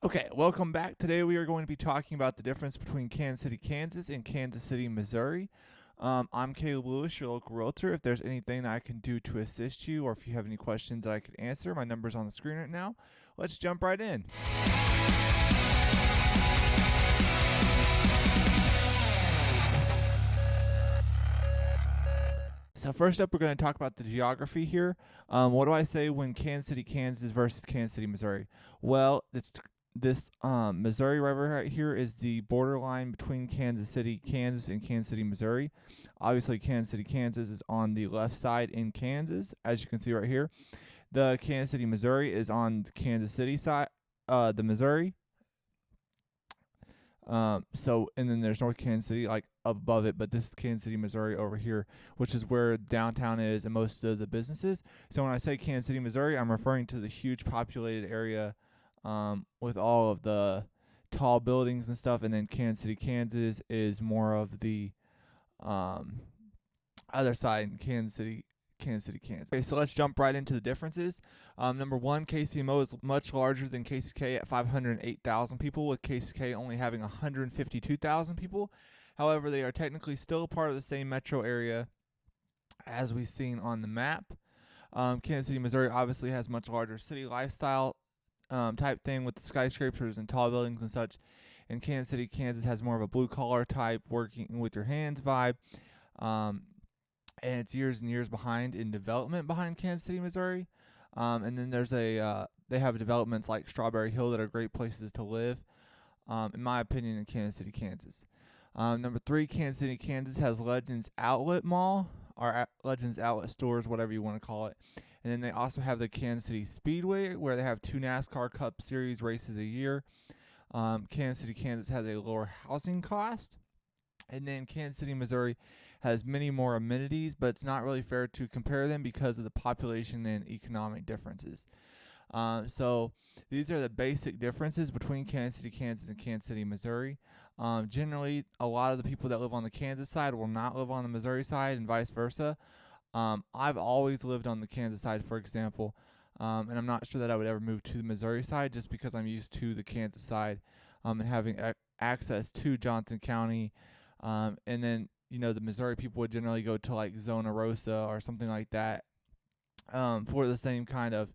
Okay, welcome back. Today we are going to be talking about the difference between Kansas City, Kansas and Kansas City, Missouri. I'm Caleb Lewis, your local realtor. If there's anything that I can do to assist you or if you have any questions that I could answer, my number's on the screen right now. Let's jump right in. So first up, we're going to talk about the geography here. What do I say when Kansas City, Kansas versus Kansas City, Missouri? Well, this Missouri River right here is the borderline between Kansas City, Kansas, and Kansas City, Missouri. Obviously, Kansas City, Kansas is on the left side in Kansas, as you can see right here. The Kansas City, Missouri is on the Kansas City side, the Missouri. And then there's North Kansas City, like above it, but this is Kansas City, Missouri over here, which is where downtown is and most of the businesses. So when I say Kansas City, Missouri, I'm referring to the huge populated area with all of the tall buildings and stuff. And then Kansas City, Kansas is more of the um, other side in Kansas City, Kansas. Okay, so let's jump right into the differences. Number one, KCMO is much larger than KCK at 508,000 people, with KCK only having 152,000 people. However, they are technically still part of the same metro area as we've seen on the map. Kansas City, Missouri obviously has much larger city lifestyle type thing with the skyscrapers and tall buildings and such. And Kansas City, Kansas has more of a blue collar type, working with your hands vibe. And it's years and years behind in development behind Kansas City, Missouri. And then they have developments like Strawberry Hill that are great places to live, in my opinion, in Kansas City, Kansas. Number three, Kansas City, Kansas has Legends Outlet Mall, or Legends Outlet Stores, whatever you want to call it. And then they also have the Kansas City Speedway, where they have 2 NASCAR Cup Series races a year. Kansas City, Kansas has a lower housing cost. And then Kansas City, Missouri has many more amenities, but it's not really fair to compare them because of the population and economic differences. So these are the basic differences between Kansas City, Kansas and Kansas City, Missouri. Generally, a lot of the people that live on the Kansas side will not live on the Missouri side and vice versa. I've always lived on the Kansas side, for example, and I'm not sure that I would ever move to the Missouri side just because I'm used to the Kansas side and having access to Johnson County. And then, the Missouri people would generally go to like Zona Rosa or something like that for the same kind of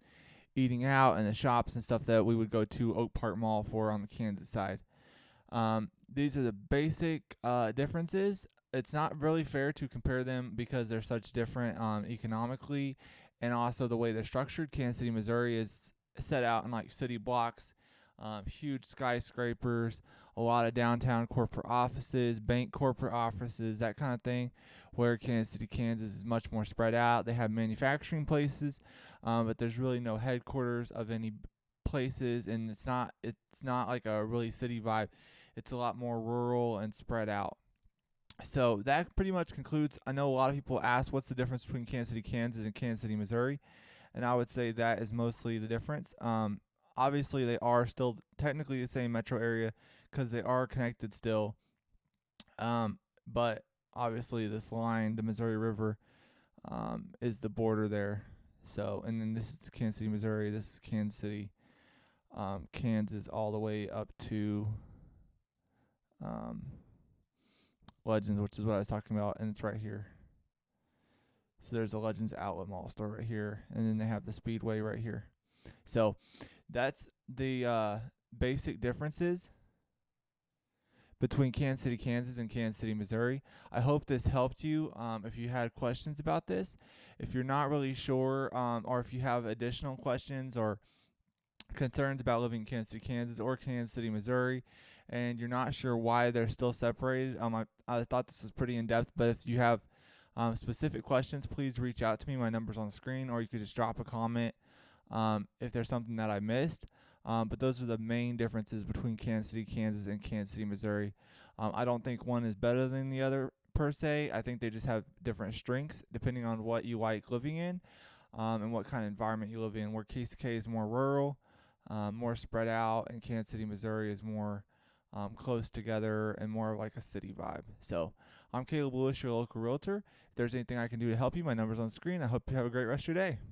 eating out and the shops and stuff that we would go to Oak Park Mall for on the Kansas side. These are the basic differences. It's not really fair to compare them because they're such different economically and also the way they're structured. Kansas City, Missouri is set out in like city blocks, huge skyscrapers, a lot of downtown corporate offices, bank corporate offices, that kind of thing, where Kansas City, Kansas is much more spread out. They have manufacturing places, but there's really no headquarters of any places, and it's not like a really city vibe. It's a lot more rural and spread out. So that pretty much concludes. I know a lot of people ask what's the difference between Kansas City, Kansas and Kansas City, Missouri, and I would say that is mostly the difference. Obviously, they are still technically the same metro area because they are connected still. But obviously, this line, the Missouri River, is the border there. So, and then this is Kansas City, Missouri. This is Kansas City, Kansas, all the way up to Legends, which is what I was talking about, and it's right here. So there's a Legends Outlet Mall store right here, and then they have the Speedway right here. So that's the basic differences between Kansas City, Kansas and Kansas City, Missouri. I hope this helped you. If you had questions about this, if you're not really sure, or if you have additional questions or concerns about living in Kansas City, Kansas or Kansas City, Missouri, and you're not sure why they're still separated, I thought this was pretty in-depth, but if you have specific questions, please reach out to me. My number's on the screen, or you could just drop a comment if there's something that I missed. But those are the main differences between Kansas City, Kansas and Kansas City, Missouri. I don't think one is better than the other per se. I think they just have different strengths depending on what you like living in and what kind of environment you live in, where KCK is more rural, more spread out, and Kansas City, Missouri is more close together and more like a city vibe. So I'm Caleb Lewis, your local realtor. If there's anything I can do to help you, my number's on the screen. I hope you have a great rest of your day.